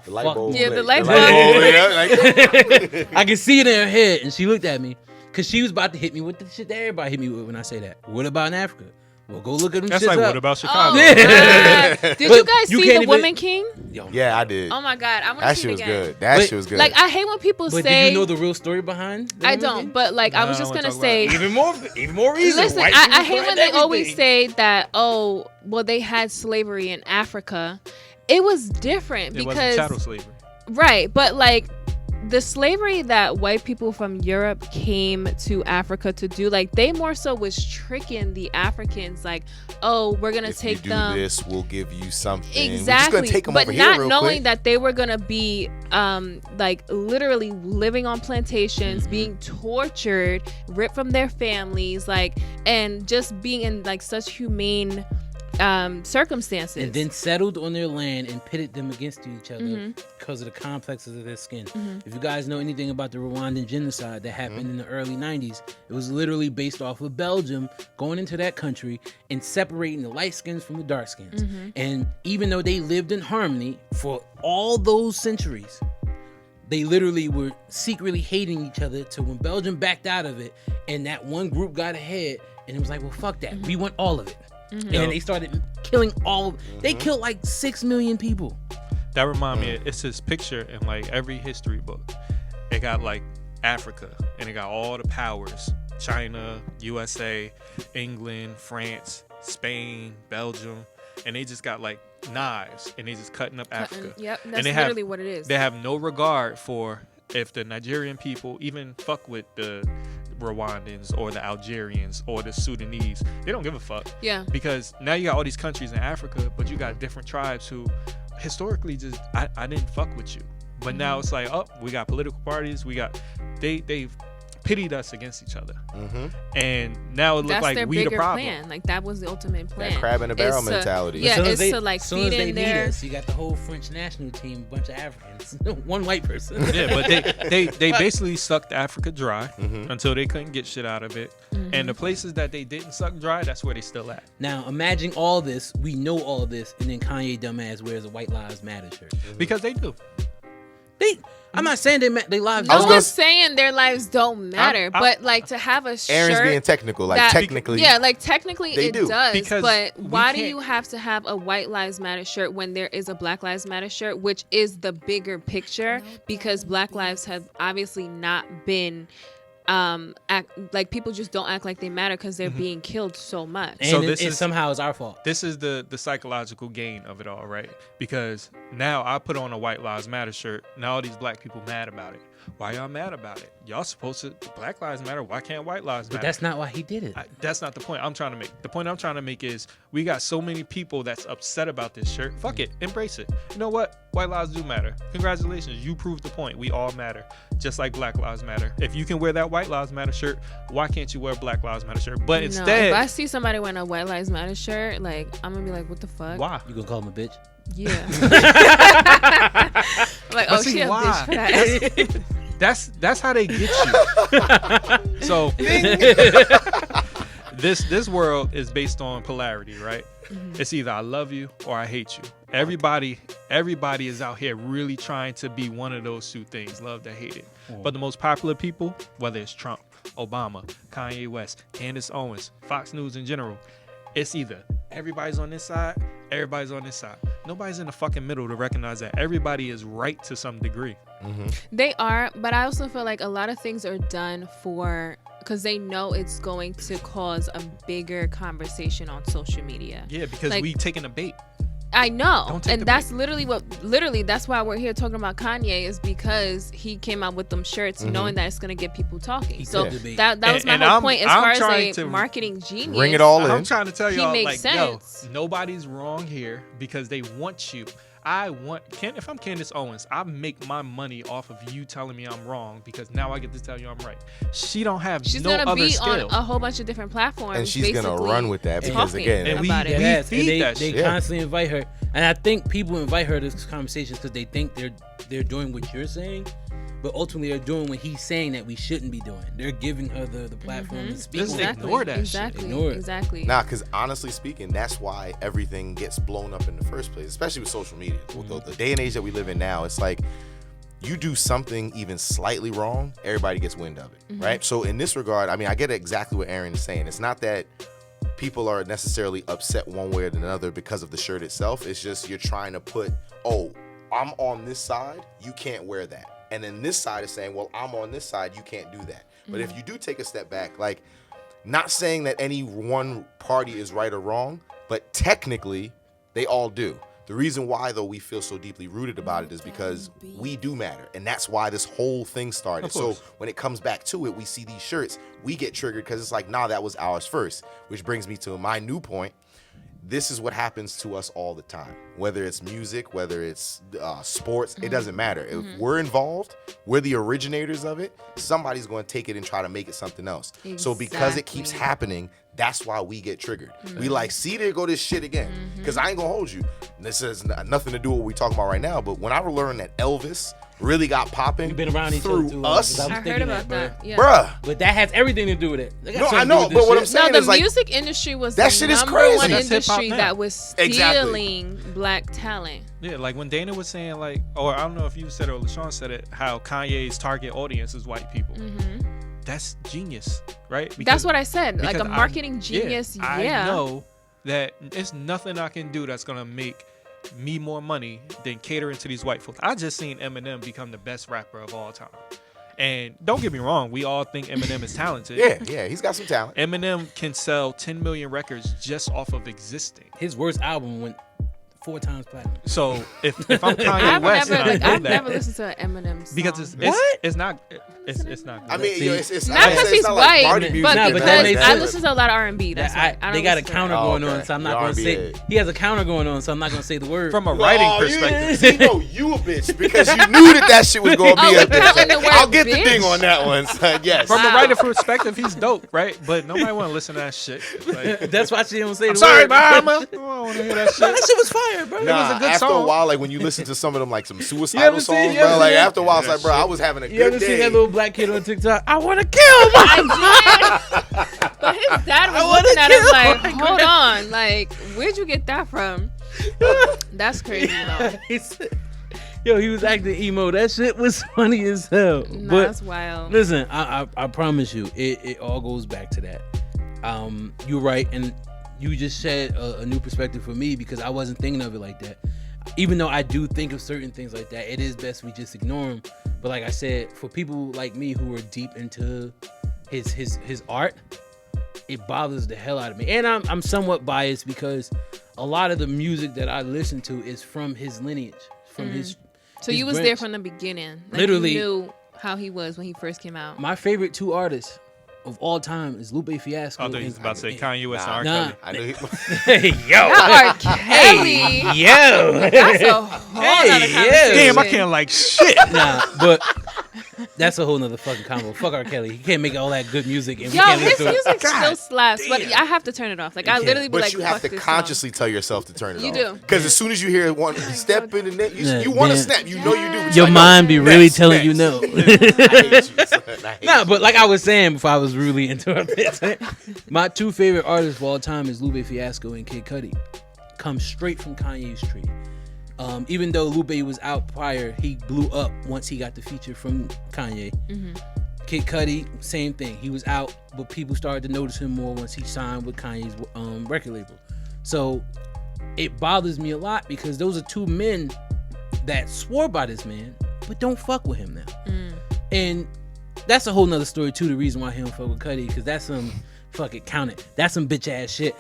light fuck bulb. me. Yeah, the light bulb, yeah, I could see it in her head, and she looked at me because she was about to hit me with the shit that everybody hit me with when I say that. What about in Africa? Well, go look at them. That's shits like up. what about Chicago? Oh, God. Did you But guys you see can't The even- Woman King? Yeah, I did. Oh my God, I want to That see shit it was again. good. That But- shit was good. Like I hate when people But say. do you know the real story behind? the I women don't, thing? but like I was No, just I wanna gonna talk say. even more reason. Listen, White I people hate when find they always everything. say that. Oh, well, they had slavery in Africa. It was different It wasn't because chattel slavery. right, but like the slavery that white people from Europe came to Africa to do, like they more so was tricking the Africans, like, oh, we're gonna if take you do them. this, we'll give you something. We're just Exactly, gonna take them but over not here real knowing quick. that they were gonna be, like literally living on plantations, being tortured, ripped from their families, like, and just being in like such humane circumstances. And then settled on their land and pitted them against each other because of the complexes of their skin. If you guys know anything about the Rwandan genocide that happened in the early 90s, it was literally based off of Belgium going into that country and separating the light skins from the dark skins. And even though they lived in harmony for all those centuries, they literally were secretly hating each other till when Belgium backed out of it and that one group got ahead and it was like, well, fuck that. We want all of it. And then they started killing they killed like 6 million people. That remind me, it's this picture in like every history book. It got like Africa, and it got all the powers: China, USA, England, France, Spain, Belgium, and they just got like knives, and they just cutting up Africa. Yep, And that's they have- literally what it is. They have no regard for if the Nigerian people even fuck with the Rwandans or the Algerians or the Sudanese. They don't give a fuck. Yeah. Because now you got all these countries in Africa, but you got different tribes who historically just I didn't fuck with you. But now it's like, oh, we got political parties, they've pitted us against each other. And now it look That's like their we the bigger problem. plan. Like that was the ultimate plan. That crab in a barrel It's to- mentality. Yeah, Soon as it's they- to like soon feed as they in need there. us, you got the whole French national team, a bunch of Africans, one white person. Yeah, but they basically sucked Africa dry until they couldn't get shit out of it. And the places that they didn't suck dry, that's where they still at. Now imagine all this, we know all this, and then Kanye dumbass wears a White Lives Matter shirt. Because they do. I'm not saying they lives. No was gonna one's saying their lives don't matter, but like to have a Aaron's shirt. being technical, like that- technically. Yeah, like technically they it do. does. Because But we why do can't- you have to have a White Lives Matter shirt when there is a Black Lives Matter shirt, which is the bigger picture? Because Black lives have obviously not been like people just don't act like they matter because they're being killed so much. And So it, this it is- somehow is our fault. This is the psychological gain of it all, right? Because now I put on a White Lives Matter shirt. Now all these black people mad about it. Why y'all mad about it? Y'all supposed to Black Lives Matter. Why can't White Lives matter? But that's not why he did it. That's not the point I'm trying to make. The point I'm trying to make is we got so many people that's upset about this shirt. Fuck it. Embrace it. You know what? White lives do matter. Congratulations. You proved the point. We all matter. Just like Black Lives Matter. If you can wear that White Lives Matter shirt, why can't you wear a Black Lives Matter shirt? But No, instead, if I see somebody wearing a White Lives Matter shirt, like I'm gonna be like, what the fuck? why? You gonna call him a bitch? Yeah. Like, But oh, see, she a why? bitch for that. That's how they get you. So this world is based on polarity, right? It's either I love you or I hate you. Everybody is out here really trying to be one of those two things, loved or hated. But the most popular people, whether it's Trump, Obama, Kanye West, Candace Owens, Fox News in general, it's either everybody's on this side, everybody's on this side. Nobody's in the fucking middle to recognize that everybody is right to some degree. They are, but I also feel like a lot of things are done because they know it's going to cause a bigger conversation on social media. Yeah, because like, we taking a bait. I know, Don't take and the that's bait. literally that's why we're here talking about Kanye, is because he came out with them shirts knowing that it's gonna get people talking. So took the bait. that was my And whole I'm- point as I'm far trying as to a marketing genius. Bring it all in. I'm trying to tell He y'all, makes like, sense. yo, nobody's wrong here because they want you. If I'm Candace Owens, I make my money off of you telling me I'm wrong because now I get to tell you I'm right. She don't have She's no gonna other be skill. on a whole bunch of different platforms, And she's gonna basically run with that because, talking again, And we- about it. Yes, feed and they, that they shit. constantly invite her, and I think people invite her to this conversation because they think they're doing what you're saying, but ultimately they're doing what he's saying that we shouldn't be doing. They're giving her the platform to speak. Just on. Exactly. ignore that shit. Exactly. Ignore it. Exactly. Nah, because honestly speaking, that's why everything gets blown up in the first place, especially with social media. The day and age that we live in now, it's like you do something even slightly wrong, everybody gets wind of it, right? So in this regard, I mean, I get exactly what Aaron is saying. It's not that people are necessarily upset one way or another because of the shirt itself. It's just you're trying to put, oh, I'm on this side, you can't wear that. And then this side is saying, well, I'm on this side, you can't do that. But if you do take a step back, like, not saying that any one party is right or wrong, but technically they all do. The reason why, though, we feel so deeply rooted about it is because we do matter. And that's why this whole thing started. Of So course. when it comes back to it, we see these shirts, we get triggered because it's like, nah, that was ours first. Which brings me to my new point. This is what happens to us all the time. Whether it's music, whether it's sports, it doesn't matter. If we're involved, we're the originators of it, somebody's going to take it and try to make it something else. So because it keeps Exactly. happening, that's why we get triggered. We like, see, there go this shit again. Because I ain't going to hold you. This has nothing to do with what we're talking about right now, but when I learned that Elvis really got popping We've been around each other through too long, us, 'cause I was I heard thinking about bro. that. Yeah. bruh. But that has everything to do with it. That got No, something I to do know, with but this what I'm shit. saying No, is the like, music industry was that the shit is number crazy. one That's hip-hop industry now. that was Exactly. stealing black talent. Yeah, like when Dana was saying, like, or I don't know if you said it or LaShawn said it, how Kanye's target audience is white people. That's genius, right? That's what I said. Like a because marketing genius. Yeah. I know that it's nothing I can do that's gonna make me more money than catering to these white folks. I just seen Eminem become the best rapper of all time. And don't get me wrong, we all think Eminem is talented. yeah, he's got some talent. Eminem can sell 10 million records just off of existing. His worst album went 4 times platinum. So if I'm Kanye West, and I know I've that, never listened to an Eminem song. because it's not I mean, See, it's not I because say he's it's not like white, party music but Nah, and but because that makes I sense. listen to a lot of R&B. That's why. I don't They got a listen to counter rap. going okay. on, so I'm not The going to R&B say. is- He has a counter going on, so I'm not going to say the word. from a writing Oh, perspective. See, no, you a bitch because you knew that shit was going to be Oh, a we're counting the word I'll get the bitch? thing on that one, son. Yes. From a Wow. writer perspective, he's dope, right? But nobody want to listen to that shit. Like, That's why she don't say I'm the sorry, word. mama. I don't want to hear that shit. That shit was fire, bro. Nah, was a good after a song. while, like when you listen to some of them, like some You suicidal ever seen- songs, you ever bro, like seen- after a while, it's like, bro, I was having a You ever good seen day. that little black kid on TikTok? I want to kill him. I did. But his dad was wanna looking at him kill like, my hold on. Like, where'd you get that from? That's crazy, though. Yo, he was acting emo. That shit was funny as hell. Nah, But that's wild. listen, I promise you, it all goes back to that. You're right, and you just shed a new perspective for me because I wasn't thinking of it like that. Even though I do think of certain things like that, it is best we just ignore them. But like I said, for people like me who are deep into his art, it bothers the hell out of me. And I'm somewhat biased because a lot of the music that I listen to is from his lineage, from his. So his you was there branch. from the beginning. Like, Literally. You knew how he was when he first came out. My favorite 2 artists of all time is Lupe Fiasco. I thought you was about to say Kanye West and R. Nah. Kelly. I knew he, Hey, yo. Not R. Kelly. Yo. That's a whole Hey, other yeah. conversation. Damn, I can't like shit. Nah, but That's a whole nother fucking combo. Fuck R. Kelly. He can't make all that good music. And we Yo, can't his listen to it. music still slaps, but I have to turn it off. Like, I literally be But like, you have fuck to this consciously tell yourself to turn it You off. do. Because as soon as you hear one step in the net, you want to snap. You know you do. But Your you're like, mind be really next, telling you next. no. I hate you, son. I hate Nah, you. but like I was saying before I was rudely interrupted, my two favorite artists of all time is Lupe Fiasco and Kid Cudi. Come straight from Kanye's tree. Even though Lupe was out prior, he blew up once he got the feature from Kanye. Kid Cudi, same thing. He was out, but people started to notice him more once he signed with Kanye's record label. So it bothers me a lot because those are two men that swore by this man, but don't fuck with him now. And that's a whole nother story too. The reason why he don't fuck with Cudi, because that's some fucking count it. That's some bitch ass shit.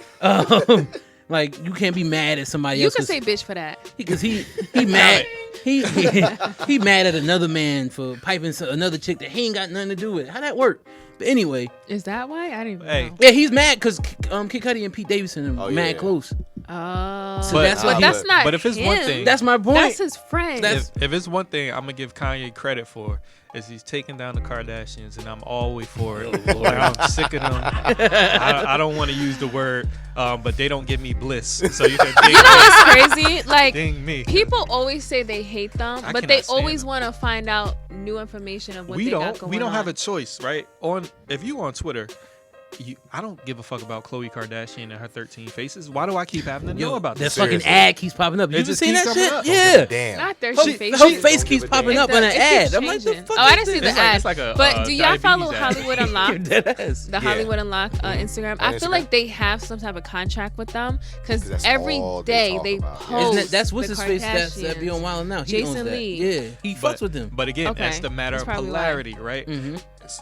Like you can't be mad at somebody You else. can say bitch for that. Because he mad. He mad at another man for piping another chick that he ain't got nothing to do with. How that work? But anyway, Is that why? I didn't even Hey. know. yeah, he's mad because Kid Cudi and Pete Davidson are mad yeah. close. Oh, So that's why but he- that's not. But if it's one him. thing- That's my point. That's his friend. If it's one thing I'm gonna give Kanye credit for, is he's taking down the Kardashians, and I'm all way for it. Like, I'm sick of them. I don't want to use the word, but they don't give me bliss. So you can ding, you know what's crazy? Like ding me. people always say they hate them, I but they cannot stand always them. want to find out new information of what we they got don't. going We don't on. have a choice, right? If you on Twitter. I don't give a fuck about Khloe Kardashian and her 13 faces. Why do I keep having to know about that this? fucking Seriously. ad keeps popping up. You It ever just seen keeps that coming shit? up. Yeah. Damn. Not their Her, shit faces. her face Don't keeps give a popping damn. up on an It ad. keeps I'm like, the changing. fuck Oh, I is didn't see this? the ad. It's like a, But do y'all follow diabetes ad. Hollywood Unlocked? Deadass. The Hollywood Unlocked Instagram. I feel Instagram? like they have some type of contract with them because 'Cause that's every all they day talk they about. post. Isn't that's what's the his face that Kardashians. be on Wild Now. He Jason owns that. Lee. Yeah, he fucks with them. But again, Okay. that's the matter That's of probably why. polarity, right? Mm-hmm.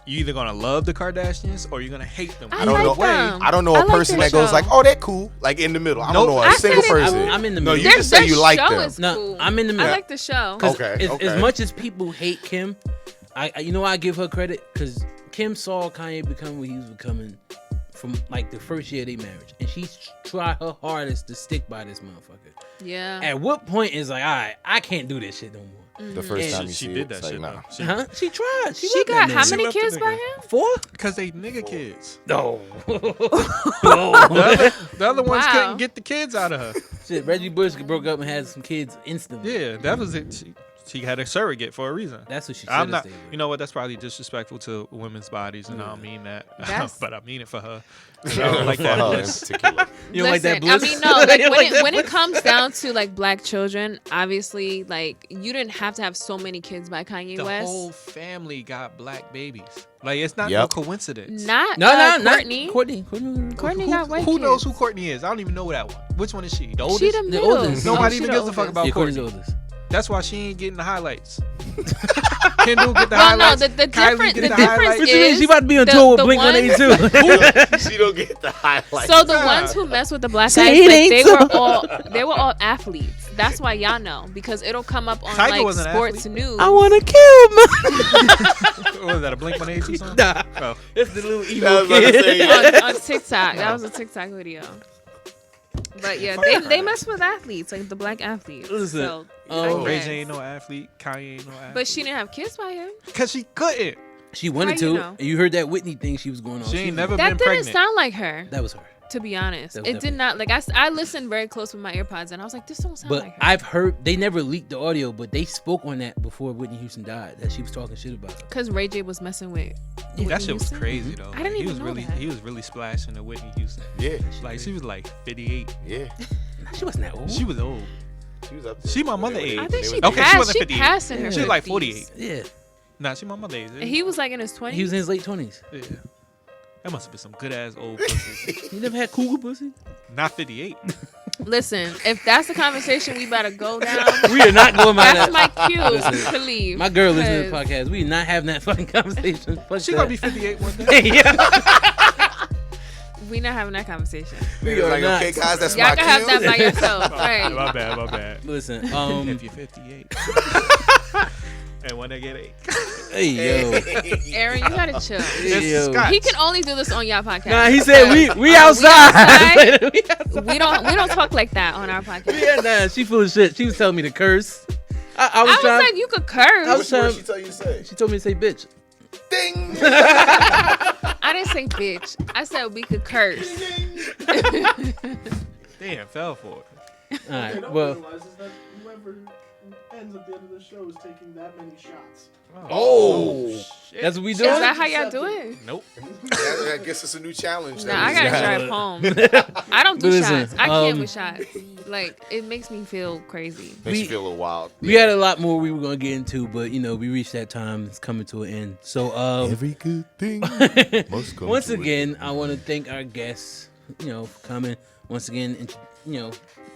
You either gonna love the Kardashians or you're gonna hate them. I I don't like know. them. I don't know I a like person their that goes show. like, "Oh, they're cool." Like in the middle. I don't Nope. know I a said single it- person. I'm in the No, middle. you Their- just say their you like show them. is No, cool. I'm in the middle. I like the show. 'Cause Okay, okay. As much as people hate Kim, I you know why I give her credit? Because Kim saw Kanye become what he was becoming from like the first year of their marriage, and she tried her hardest to stick by this motherfucker. Yeah. At what point is like, all right, I can't do this shit no more. The first And time you she see did it, that it's like, shit nah. though. She, Huh? She tried. She loved got that how man. many left the kids by nigga. him? 4? Because they nigga kids. No. The other ones Wow. couldn't get the kids out of her. Shit, Reggie Bush broke up and had some kids instantly. Yeah, that was it. She had a surrogate for a reason. That's what she I'm should not. have stayed with. You know what? That's probably disrespectful to women's bodies, and I don't mean that. That's- But I mean it for her. I don't like that. For her in bliss. particular. You don't like that Listen, bliss? I mean, no. Like You don't when like it that when it bliss? comes down to like black children, obviously, like you didn't have to have so many kids by Kanye The West. whole family got black babies. Like it's not Yep. no coincidence. Not No, Courtney. not Courtney. Courtney who, got white who kids. knows who Courtney is? I don't even know that one. Which one is she? The oldest? She the The middle. oldest. Nobody she even the gives a fuck oldest. about Yeah, Courtney's Courtney. oldest. That's why she ain't getting the highlights. Kendall get the Well, no, highlights. the Kylie difference. get The the difference highlights. What you mean? is She about to be on the- tour with the Blink one- 182. She don't get the highlight. So the ones who mess with the black Say guys, it like, ain't they so. were all athletes. That's why y'all know because it'll come up on Tiger like was an sports athlete. news. I want to kill What was that, a Blink 182 song? Nah, Oh. it's the little I evil was about to kid. say, on TikTok. That was a TikTok video. But yeah, they mess with athletes, like the black athletes. Listen, So, Oh. Ray I J guess. ain't no athlete. Kanye ain't no athlete. But she didn't have kids by him. Because she couldn't. She wanted How to. you know? And you heard that Whitney thing she was going on. She ain't was- never That been didn't pregnant. sound like her, That was her. to be honest. That was It did not. Like I listened very close with my AirPods, and I was like, this don't sound But like her. I've heard they never leaked the audio, but they spoke on that before Whitney Houston died. That she was talking shit about her. Because Ray J was messing with. That Whitney shit was Houston. crazy though. I didn't he even was know really that. he was really splashing at Whitney Houston. yeah, Like she was like 58. yeah. She wasn't that old. She was old. She was up there. She my mother age. I think she Okay, she passed. wasn't She 58. passed in her. She was like 50s. 48. Yeah, Nah, she my mother age. And he was like in his 20s. he was in his late 20s. Yeah. That must have been some good ass old pussy. He never had cougar pussy. Not 58. Listen, if that's the conversation we better go down, We are not going by that's that. my cue Listen, to leave. My girl listens to the 'cause podcast. We are not having that fucking conversation. Fuck She that. gonna be 58 one day. Yeah. We not having that conversation. Niggas are like, not. okay, guys, that's Y'all my can have cue. that by yourself. Right. My bad, my bad. Listen, If you're 58 and wanna get 8. hey yo, Aaron, you gotta chill. hey, yo. Scott. He can only do this on y'all podcast. Nah, he said we We outside. outside. We don't talk like that on our podcast. Yeah, nah, she full of shit. She was telling me to curse. I was trying. like, you could curse. I was What trying. she tell you to say? She told me to say bitch. Ding. I didn't say bitch. I said we could curse. Damn, fell for it. All right. What Well. they don't realize is that whoever ends at the end of the show is taking that many shots. Oh. Shit. That's what we Is doing. that how y'all do it? Nope. I guess it's a new challenge. Nah, I gotta drive home. I don't do Listen, shots. I can't with shots. Like, it makes me feel crazy. Makes you feel a little wild. We had a lot more we were gonna get into, but we reached that time. It's coming to an end. So Every good thing must come once to an again, I want to thank our guests, for coming. Once again,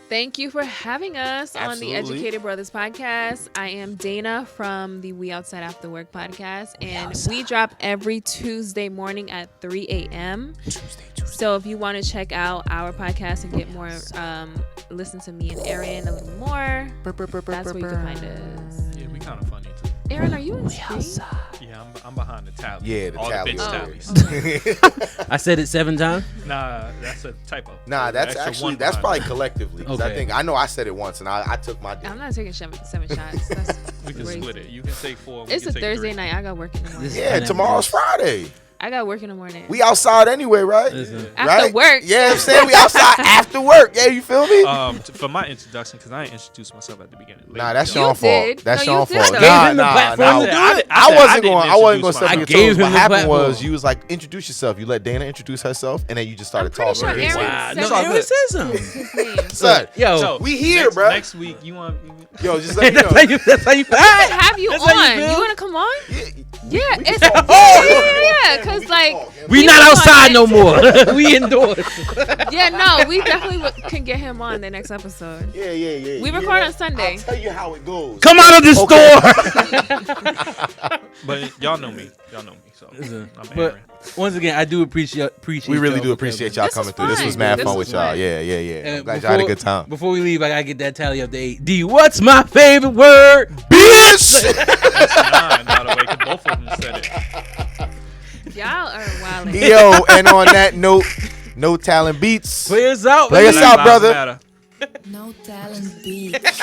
Thank you for having us on the Absolutely. Educated Brothers podcast. I am Dana from the We Outside After Work podcast, and we drop every Tuesday morning at 3 a.m. So if you want to check out our podcast and get more, listen to me and Aaron a little more, that's where you can find us. Yeah, we kind of funny too. Aaron, are you in stream? Yeah, I'm behind the tally. Yeah, the All tally. the over bitch tallies. I said it 7 times. Nah, that's a typo. Nah, that's Extra actually one that's behind probably it. collectively. 'Cause Okay. I know I said it once and I took my. I'm not taking seven shots. That's We can crazy. split it. You can take 4. we It's can a take Thursday 3. night. I got work in the morning. Yeah, tomorrow's Friday. I got work in the morning. We outside anyway, right? Listen. After Right? work. Yeah, I'm saying we outside after work. Yeah, you feel me? For my introduction, because I ain't introduced myself at the beginning. Nah, that's You your fault. did. That's No, your you did, fault. though. Gave Nah, him the nah, platform nah. to do it. I said wasn't I didn't going. I wasn't going to introduce step on your myself. I gave toes. him What the happened was platform. you was like, introduce yourself. You let Dana introduce herself, and then you just started pretty talking. sure Aaron Wow. said No, that. Aaron said something. His name. Son, Yo, So, we here, next, bro. Next week, you want. Yo, just let me that's how know. you. That's how you. I have you That's how you on. feel? You want to come on? Yeah, it's talk. yeah. Because like We he not was on outside it. no more. We indoors. Yeah, no, we definitely can get him on the next episode. Yeah. We You record know, on Sunday. I'll tell you how it goes. Come out of the store. But y'all know me. So Listen, I'm but Aaron. once again, I do appreciate. We really y'all do for appreciate coming. y'all This was coming through. This fun. was mad This fun was with y'all. fun. Yeah. And I'm glad y'all had a good time. Before we leave, I gotta get that tally up to 8. D, what's my favorite word? Bitch! That's 9, by the way, 'cause both of them said it. Y'all are wild. Yo, and on that note, no talent beats. Play us out. Play us baby. out, Black Lives brother. Matter. No talent beats.